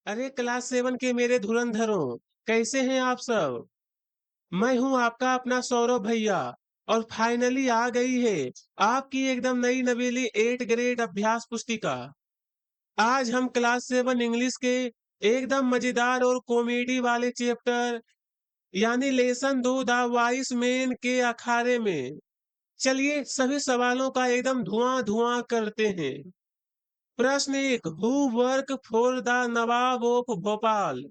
अरे क्लास 7 के मेरे धुरंधरों, कैसे हैं आप सब। मैं हूं आपका अपना सौरभ भैया। और फाइनली आ गई है आपकी एकदम नई नवेली 8 ग्रेड अभ्यास पुस्तिका। आज हम क्लास 7 इंग्लिश के एकदम मजेदार और कॉमेडी वाले चैप्टर यानी लेसन 2 द वाइस मैन के अखाड़े में। चलिए सभी सवालों का एकदम धुआं धुआं करते हैं। प्रश्न 1, who work for the Nawab of Bhopal.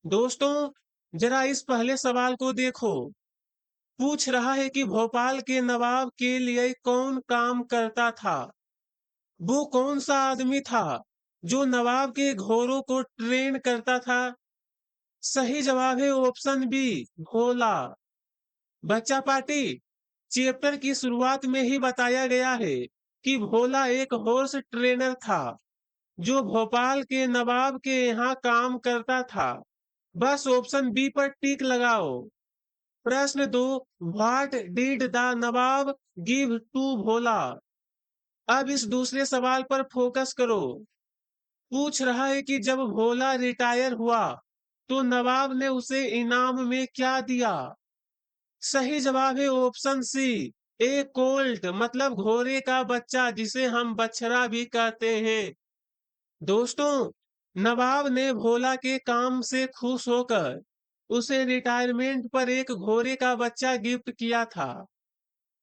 दोस्तों, जरा इस पहले सवाल को देखो। पूछ रहा है कि भोपाल के नवाब के लिए कौन काम करता था। वो कौन सा आदमी था जो नवाब के घोड़ों को ट्रेन करता था। सही जवाब है ऑप्शन बी, भोला। बच्चा पार्टी, चैप्टर की शुरुआत में ही बताया गया है कि भोला एक हॉर्स ट्रेनर था जो भोपाल के नवाब के यहाँ काम करता था। बस ऑप्शन बी पर टिक लगाओ। प्रश्न 2, what did the Nawab give to Bhola. अब इस दूसरे सवाल पर फोकस करो। पूछ रहा है कि जब भोला रिटायर हुआ तो नवाब ने उसे इनाम में क्या दिया। सही जवाब है ऑप्शन सी, ए कोल्ट मतलब घोड़े का बच्चा जिसे हम बछड़ा भी कहते हैं। दोस्तों, नवाब ने भोला के काम से खुश होकर उसे रिटायरमेंट पर एक घोड़े का बच्चा गिफ्ट किया था।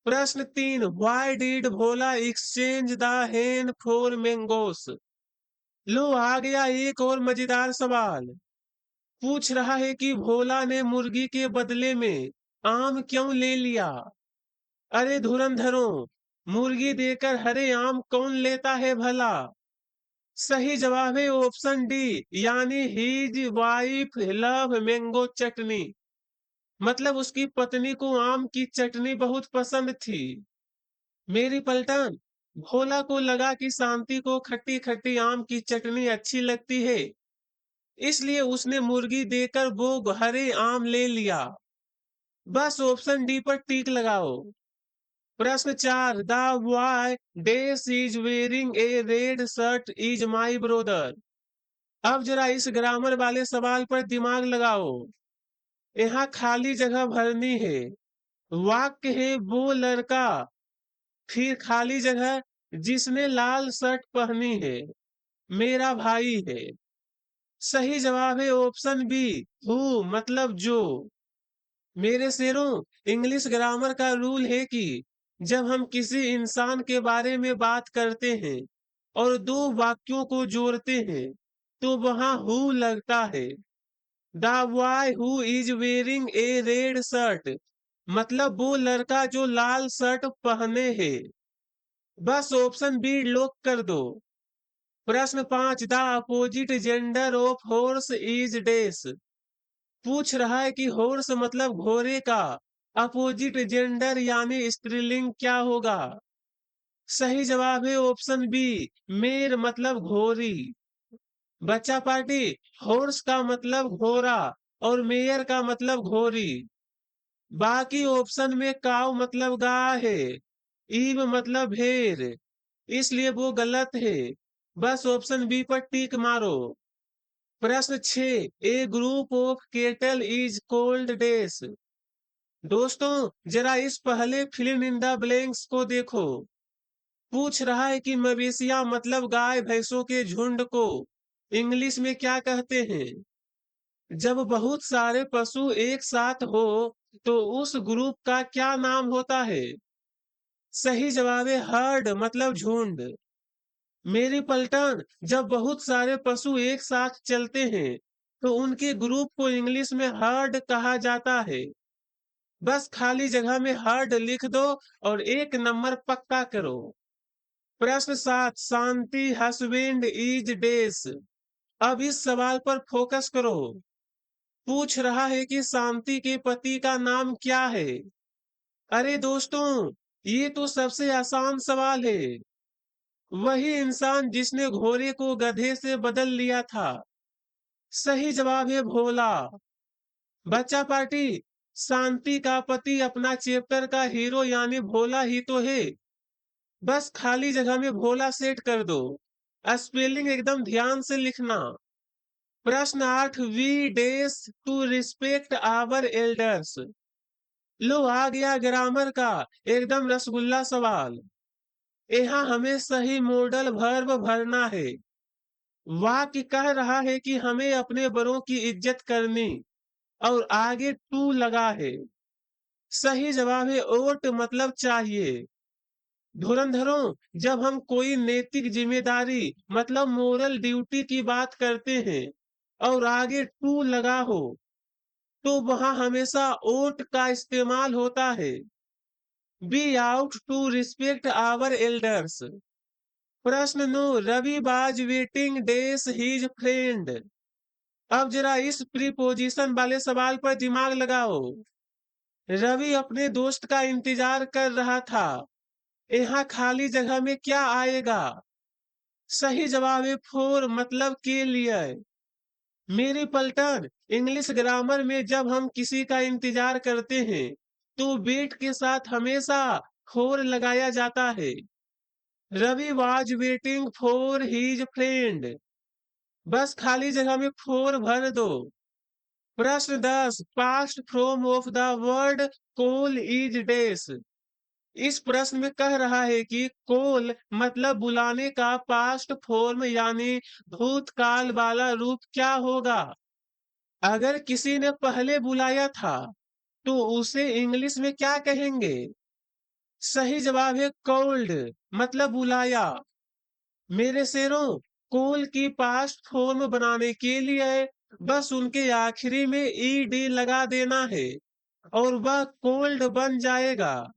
प्रश्न 3, why did Bhola exchange the हेन फॉर मैंगोस। लो आ गया एक और मजेदार सवाल। पूछ रहा है कि भोला ने मुर्गी के बदले में आम क्यों ले लिया। अरे धुरंधरों, मुर्गी देकर हरे आम कौन लेता है भला। सही जवाब है ऑप्शन डी, यानी हीज वाइफ लव मैंगो चटनी। मतलब उसकी पत्नी को आम की चटनी बहुत पसंद थी। मेरी पलटन, भोला को लगा कि शांति को खट्टी खट्टी आम की चटनी अच्छी लगती है, इसलिए उसने मुर्गी देकर वो हरे आम ले लिया। बस ऑप्शन डी पर टिक लगाओ। प्रश्न 4, the boy dash is wearing A red shirt is my brother. अब जरा इस ग्रामर वाले सवाल पर दिमाग लगाओ। यहाँ खाली जगह भरनी है। वाक्य है वो लड़का, फिर खाली जगह जिसने लाल शर्ट पहनी है मेरा भाई है। सही जवाब है ऑप्शन बी, हु मतलब जो। मेरे शेरों, इंग्लिश ग्रामर का रूल है कि जब हम किसी इंसान के बारे में बात करते हैं और दो वाक्यों को जोड़ते हैं तो वहां हु लगता है। The boy who is wearing A red shirt मतलब वो लड़का जो लाल शर्ट पहने है। बस ऑप्शन बी लॉक कर दो। प्रश्न 5, the opposite gender of horse is dash. पूछ रहा है कि हॉर्स मतलब घोड़े का अपोजिट जेंडर यानी स्त्रीलिंग क्या होगा। सही जवाब है ऑप्शन बी, मेर मतलब घोड़ी। बच्चा पार्टी, हॉर्स का मतलब घोड़ा और मेयर का मतलब घोड़ी। बाकी ऑप्शन में काव मतलब गाय है, ईव मतलब भेड़, इसलिए वो गलत है। बस ऑप्शन बी पर टिक मारो। प्रश्न 6, A group of cattle is called dash. दोस्तों, जरा इस पहले फिल्म इन द ब्लैंक्स को देखो। पूछ रहा है कि मवेशियां मतलब गाय भैंसों के झुंड को इंग्लिश में क्या कहते हैं। जब बहुत सारे पशु एक साथ हो तो उस ग्रुप का क्या नाम होता है। सही जवाब है हर्ड मतलब झुंड। मेरी पलटन, जब बहुत सारे पशु एक साथ चलते हैं तो उनके ग्रुप को इंग्लिश में हर्ड कहा जाता है। बस खाली जगह में हर्ड लिख दो और एक नंबर पक्का करो। प्रश्न 7, शांति हस्बैंड इज डैश। अब इस सवाल पर फोकस करो। पूछ रहा है कि शांति के पति का नाम क्या है। अरे दोस्तों, ये तो सबसे आसान सवाल है। वही इंसान जिसने घोड़े को गधे से बदल लिया था। सही जवाब है भोला। बच्चा पार्टी, शांति का पति अपना चैप्टर का हीरो यानी भोला ही तो है। बस खाली जगह में भोला सेट कर दो। स्पेलिंग एकदम ध्यान से लिखना। प्रश्न 8, we days to respect our elders. लो आ गया ग्रामर का एकदम रसगुल्ला सवाल। यहाँ हमें सही मॉडल वर्ब भरना है। वाक्य कह रहा है कि हमें अपने बड़ों की इज्जत करनी और आगे टू लगा है। सही जवाब है ओट मतलब चाहिए। धुरंधरों, जब हम कोई नैतिक जिम्मेदारी मतलब मोरल ड्यूटी की बात करते हैं और आगे टू लगा हो तो वहां हमेशा ओट का इस्तेमाल होता है। Be out to respect our elders. प्रश्न 9, रवि बाज वेटिंग डेज हिज फ्रेंड। अब जरा इस प्रीपोजिशन वाले सवाल पर दिमाग लगाओ। रवि अपने दोस्त का इंतजार कर रहा था। यहाँ खाली जगह में क्या आएगा? सही जवाब है फोर मतलब के लिए। मेरी पलटन, इंग्लिश ग्रामर में जब हम किसी का इंतजार करते हैं तो वेट के साथ हमेशा फोर लगाया जाता है। Ravi was waiting for his friend. बस खाली जगह में फोर भर दो। प्रश्न 10, past from of the word call is डेस। इस प्रश्न में कह रहा है कि कोल मतलब बुलाने का पास्ट फॉर्म यानी भूतकाल वाला रूप क्या होगा? अगर किसी ने पहले बुलाया था तो उसे इंग्लिश में क्या कहेंगे? सही जवाब है कॉल्ड मतलब बुलाया। मेरे शेरों, कोल की पास्ट फॉर्म बनाने के लिए बस उनके आखिरी में ईडी लगा देना है और वह कोल्ड बन जाएगा।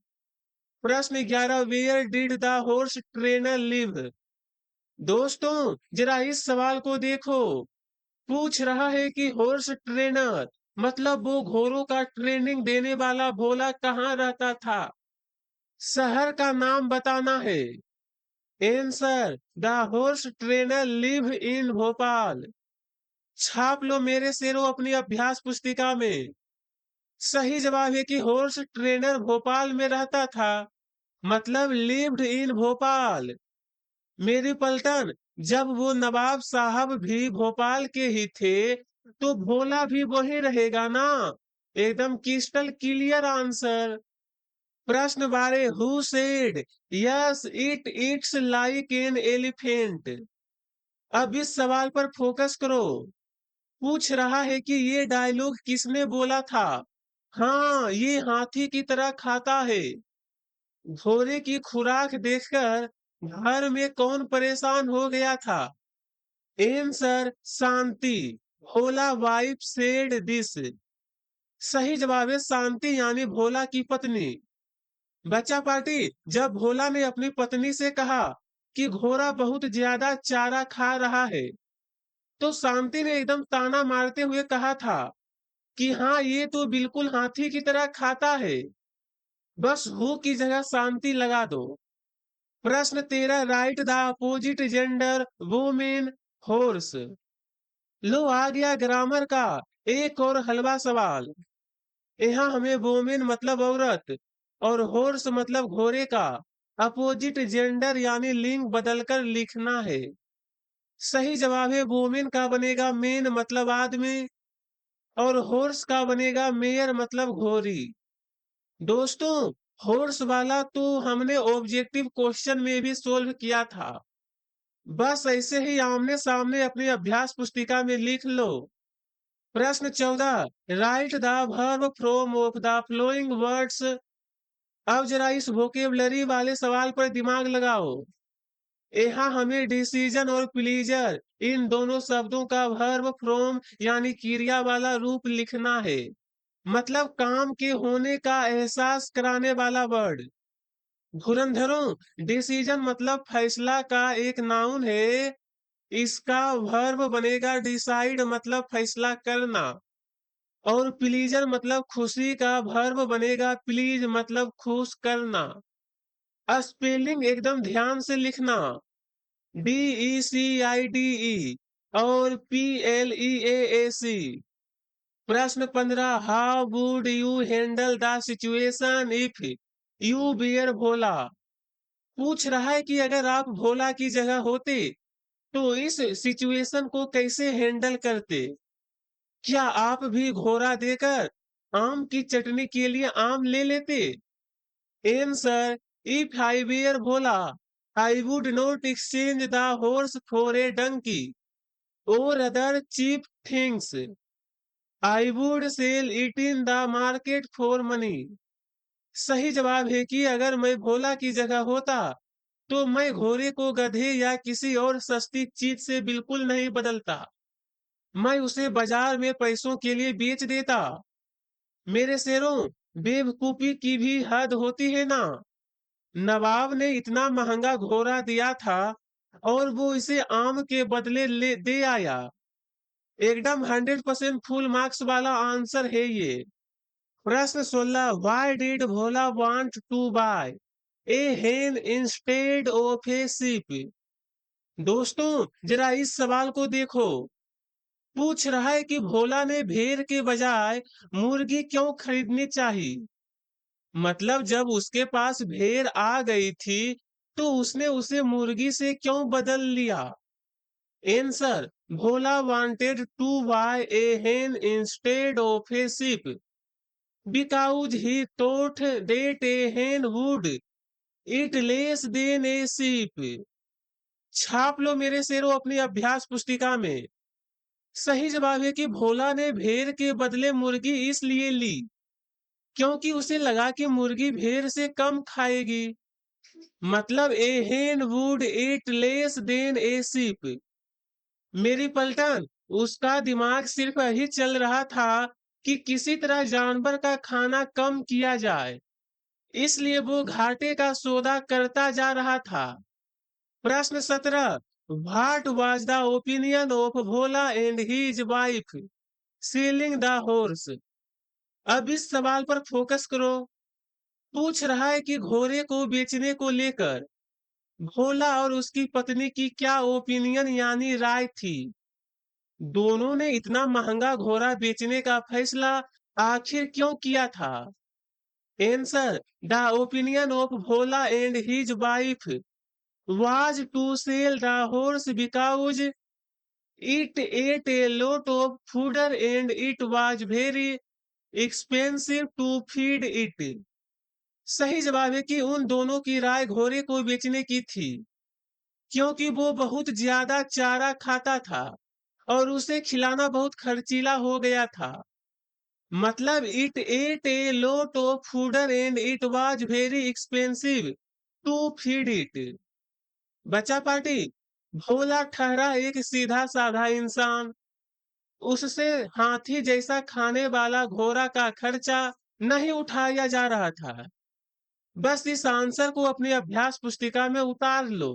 प्रश्न 11, where did the horse trainer live. दोस्तों, जरा इस सवाल को देखो। पूछ रहा है कि हॉर्स ट्रेनर मतलब वो घोड़ों का ट्रेनिंग देने वाला भोला कहाँ रहता था? शहर का नाम बताना है। Answer, the horse trainer live in Bhopal. छाप लो मेरे शेरों अपनी अभ्यास पुस्तिका में। सही जवाब है कि हॉर्स ट्रेनर भोपाल में रहता था मतलब लिव्ड इन भोपाल। मेरी पलटन, जब वो नवाब साहब भी भोपाल के ही थे तो भोला भी वही रहेगा ना। एकदम क्रिस्टल क्लियर आंसर। प्रश्न 12, who said yes it it's like an elephant. अब इस सवाल पर फोकस करो। पूछ रहा है कि ये डायलॉग किसने बोला था? हाँ, ये हाथी की तरह खाता है। घोड़े की खुराक देखकर घर में कौन परेशान हो गया था? Answer, Shanti. Bhola wife said this. सही जवाब है शांति यानी भोला की पत्नी। बच्चा पार्टी, जब भोला ने अपनी पत्नी से कहा कि घोड़ा बहुत ज्यादा चारा खा रहा है तो शांति ने एकदम ताना मारते हुए कहा था कि हाँ ये तो बिल्कुल हाथी की तरह खाता है। बस हु की जगह शांति लगा दो। प्रश्न 13, write the opposite gender women horse. लो आ गया ग्रामर का एक और हलवा सवाल। यहाँ हमें वोमेन मतलब औरत और हॉर्स मतलब घोड़े का अपोजिट जेंडर यानी लिंग बदलकर लिखना है। सही जवाब है वोमेन का बनेगा मेन मतलब आदमी और हॉर्स का बनेगा मेयर मतलब घोड़ी। दोस्तों, हॉर्स वाला तो हमने ऑब्जेक्टिव क्वेश्चन में भी सोल्व किया था। बस ऐसे ही आमने सामने अपनी अभ्यास पुस्तिका में लिख लो। प्रश्न 14, right the verb from of the flowing words. अब जरा इस वोकेबलरी वाले सवाल पर दिमाग लगाओ। यहाँ हमें डिसीजन और प्लीजर इन दोनों शब्दों का वर्ब फ्रॉम यानी क्रिया वाला रूप लिखना है मतलब काम के होने का एहसास कराने वाला वर्ड। धुरंधरों, डिसीजन मतलब फैसला का एक नाउन है। इसका वर्ब बनेगा डिसाइड मतलब फैसला करना और प्लीजर मतलब खुशी का वर्ब बनेगा प्लीज मतलब खुश करना। स्पेलिंग एकदम ध्यान से लिखना। DECIDE और PLEAAC। प्रश्न 15, how would you handle the situation if you were Bhola. पूछ रहा है कि अगर आप भोला की जगह होते तो इस सिचुएशन को कैसे हैंडल करते? क्या आप भी घोड़ा देकर आम की चटनी के लिए आम ले लेते? Answer: If I were Bhola, I would not exchange the horse for a donkey or other cheap things. I would sell it in the market for money. सही जवाब है कि अगर मैं भोला की जगह होता तो मैं घोड़े को गधे या किसी और सस्ती चीज से बिल्कुल नहीं बदलता। मैं उसे बाजार में पैसों के लिए बेच देता। मेरे शेरों, बेवकूफी की भी हद होती है ना। नवाब ने इतना महंगा घोड़ा दिया था और वो इसे आम के बदले ले दे आया। एकदम 100% फुल मार्क्स वाला आंसर है ये। प्रश्न 16, why did Bhola want to buy a hen instead of a sheep? दोस्तों, जरा इस सवाल को देखो। पूछ रहा है कि भोला ने भेड़ के बजाय मुर्गी क्यों खरीदनी चाहिए। मतलब जब उसके पास भेड़ आ गई थी तो उसने उसे मुर्गी से क्यों बदल लिया? Answer: Bhola wanted to buy a hen instead of a sheep because he thought that a hen would eat less than a sheep. छाप लो मेरे शेरों अपनी अभ्यास पुस्तिका में। सही जवाब है कि भोला ने भेड़ के बदले मुर्गी इसलिए ली क्योंकि उसे लगा कि मुर्गी भेड़ से कम खाएगी। मतलब ए hen would eat less than a sheep। मेरी पलटन, उसका दिमाग सिर्फ यही चल रहा था कि किसी तरह जानवर का खाना कम किया जाए, इसलिए वो घाटे का सौदा करता जा रहा था। प्रश्न 17, what was the opinion of Bhola and his wife selling the horse? अब इस सवाल पर फोकस करो। पूछ रहा है कि घोड़े को बेचने को लेकर भोला और उसकी पत्नी की क्या ओपिनियन यानी राय थी। दोनों ने इतना महंगा घोड़ा बेचने का फैसला आखिर क्यों किया था? Answer: the opinion of Bhola and his wife was to sell the horse because it ate a lot of fodder and it was very expensive to feed it. सही जवाब है कि उन दोनों की राय घोड़े को बेचने की थी क्योंकि वो बहुत ज्यादा चारा खाता था और उसे खिलाना बहुत खर्चीला हो गया था। मतलब it ate a lot of fodder and it was very expensive to feed it. बच्चा पार्टी, भोला ठहरा एक सीधा साधा इंसान। उससे हाथी जैसा खाने वाला घोड़ा का खर्चा नहीं उठाया जा रहा था। बस इस आंसर को अपनी अभ्यास पुस्तिका में उतार लो।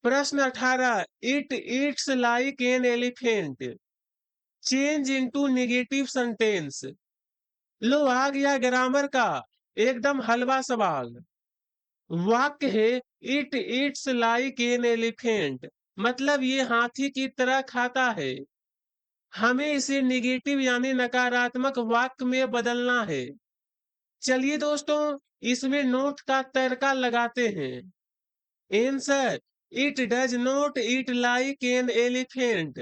प्रश्न 18, it eats like an elephant, change into negative sentence. लो आ गया ग्रामर का एकदम हलवा सवाल। वाक्य है it eats like an elephant, मतलब ये हाथी की तरह खाता है। हमें इसे नेगेटिव यानी नकारात्मक वाक्य में बदलना है। चलिए दोस्तों, इसमें नोट का तड़का लगाते हैं। Answer: it does not eat like an elephant.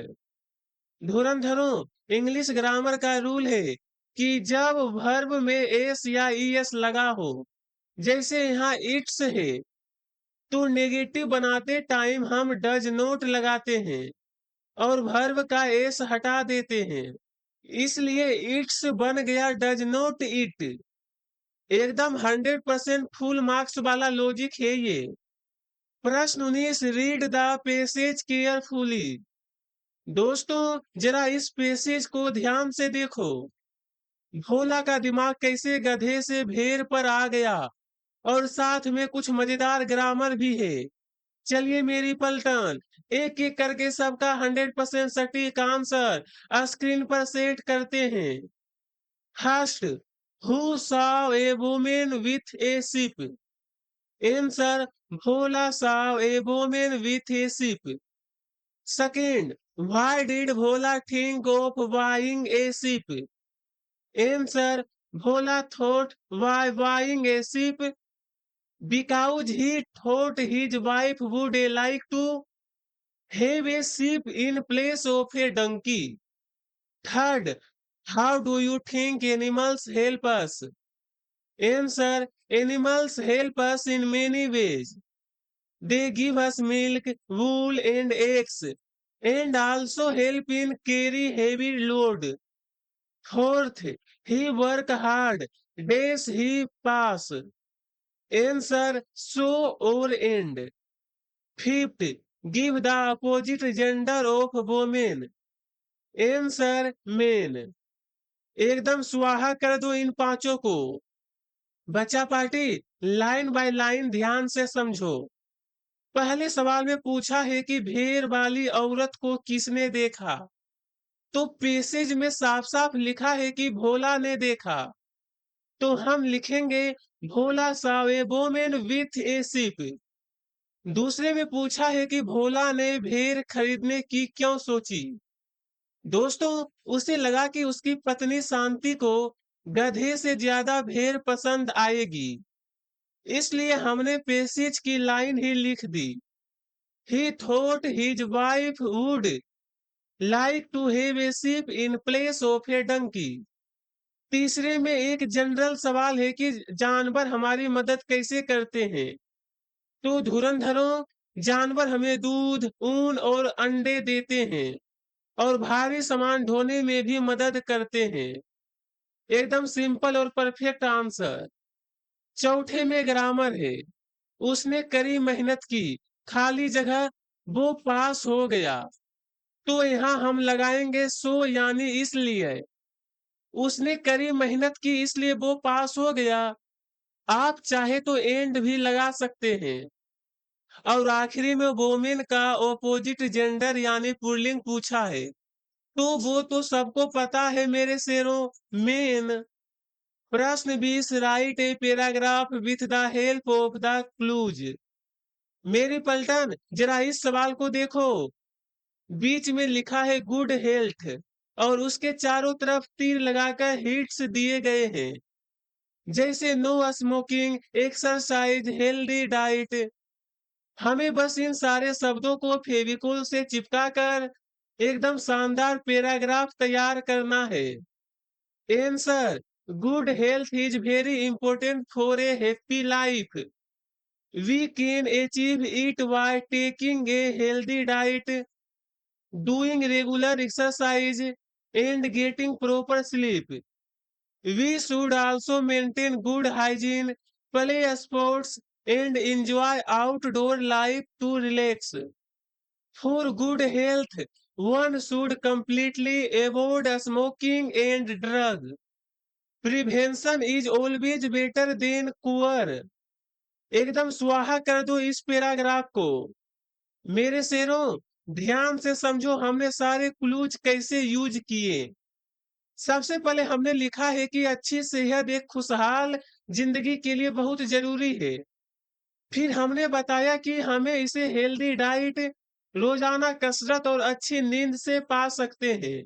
धुरंधरों, इंग्लिश ग्रामर का रूल है कि जब वर्ब में एस या ईएस लगा हो, जैसे यहाँ इट्स है, तो नेगेटिव बनाते टाइम हम डज नॉट लगाते हैं और वर्ब का एस हटा देते हैं। इसलिए इट्स बन गया डज नॉट इट। एकदम 100% फुल मार्क्स वाला लॉजिक है ये। प्रश्न 19, रीड द पैसेज केयरफुली। दोस्तों, जरा इस पैसेज को ध्यान से देखो। भोला का दिमाग कैसे गधे से भेड़ पर आ गया और साथ में कुछ मजेदार ग्रामर भी है। चलिए मेरी पलटन, एक एक करके सबका 100% सटीक आंसर स्क्रीन पर सेट करते हैं। First, who saw a women with A ship? Answer: Bhola saw a women with A ship. Second, why did Bhola think of buying A ship? Answer: Bhola thought by buying A ship because he thought his wife would like to Have a sheep in place of a donkey. Third, how do you think animals help us? Answer, animals help us in many ways. They give us milk, wool and eggs and also help in carry heavy load. Fourth, he work hard, days he pass. Answer, so or end. Fifth, give the opposite gender of women. Answer, men. एकदम स्वाहा कर दो इन पांचों को। बच्चा party, line by line ध्यान से समझो। पहले सवाल में पूछा है कि भेड़ वाली औरत को किसने देखा? तो पैसेज में साफ साफ लिखा है कि भोला ने देखा। तो हम लिखेंगे भोला saw a woman with a sheep। दूसरे में पूछा है कि भोला ने भेड़ खरीदने की क्यों सोची? दोस्तों, उसे लगा कि उसकी पत्नी शांति को गधे से ज्यादा भेड़ पसंद आएगी, इसलिए हमने पैसेज की लाइन ही लिख दी। He thought his wife would like to have a sheep in place of a donkey। तीसरे में एक जनरल सवाल है कि जानवर हमारी मदद कैसे करते हैं? तो धुरंधरों, जानवर हमें दूध, ऊन और अंडे देते हैं और भारी सामान ढोने में भी मदद करते हैं। एकदम सिंपल और परफेक्ट आंसर। चौथे में ग्रामर है। उसने कड़ी मेहनत की, खाली जगह, वो पास हो गया। तो यहाँ हम लगाएंगे सो यानी इसलिए। उसने कड़ी मेहनत की इसलिए वो पास हो गया। आप चाहे तो एंड भी लगा सकते हैं। और आखिरी में वोमेन का ऑपोजिट जेंडर यानी पुल्लिंग पूछा है, तो वो तो सबको पता है मेरे शेरों, मेन। प्रश्न 20, right a paragraph with the help of the clues. मेरी पलटन, जरा इस सवाल को देखो। बीच में लिखा है गुड हेल्थ और उसके चारों तरफ तीर लगाकर हिट्स दिए गए हैं, जैसे no smoking, exercise, healthy diet. हमें बस इन सारे शब्दों को फेविकोल से चिपका कर एकदम शानदार पैराग्राफ तैयार करना है। Answer, good health is very important for a happy life. We can achieve it by taking a healthy diet, doing regular exercise and getting proper sleep. We should also maintain good hygiene, play sports and enjoy outdoor life to relax. For good health, one should completely avoid smoking and drug. Prevention is always better than cure। एकदम स्वाहा कर दो इस paragraph को। मेरे शेरों, ध्यान से समझो हमने सारे क्लूज कैसे यूज किए। सबसे पहले हमने लिखा है कि अच्छी सेहत एक खुशहाल जिंदगी के लिए बहुत जरूरी है। फिर हमने बताया कि हमें इसे हेल्दी डाइट, रोजाना कसरत और अच्छी नींद से पा सकते हैं।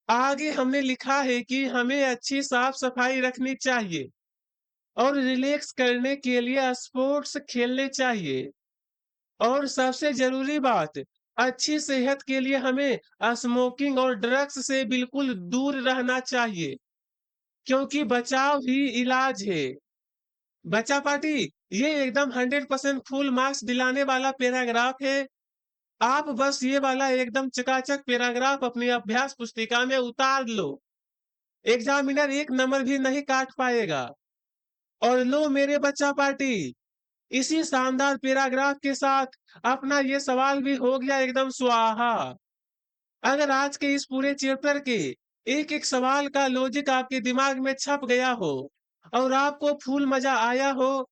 आगे हमने लिखा है कि हमें अच्छी साफ सफाई रखनी चाहिए और रिलैक्स करने के लिए स्पोर्ट्स खेलने चाहिए। और सबसे जरूरी बात, अच्छी सेहत के लिए हमें स्मोकिंग और ड्रग्स से बिल्कुल दूर रहना चाहिए, क्योंकि बचाव ही इलाज है। बच्चा पार्टी, ये एकदम 100% फुल मार्क्स दिलाने वाला पैराग्राफ है। आप बस ये वाला एकदम चकाचक पैराग्राफ अपनी अभ्यास पुस्तिका में उतार लो। एग्जामिनर एक नंबर भी नहीं काट पाएगा। और लो मेरे बच्चा पार्टी, इसी शानदार पैराग्राफ के साथ अपना ये सवाल भी हो गया एकदम स्वाहा। अगर आज के इस पूरे चैप्टर के एक एक सवाल का लॉजिक आपके दिमाग में छप गया हो और आपको फुल मजा आया हो,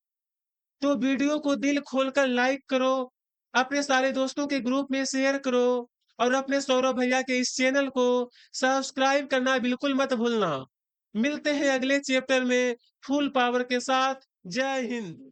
तो वीडियो को दिल खोलकर लाइक करो, अपने सारे दोस्तों के ग्रुप में शेयर करो और अपने सौरभ भैया के इस चैनल को सब्सक्राइब करना बिल्कुल मत भूलना। मिलते हैं अगले चैप्टर में फुल पावर के साथ। जय हिंद।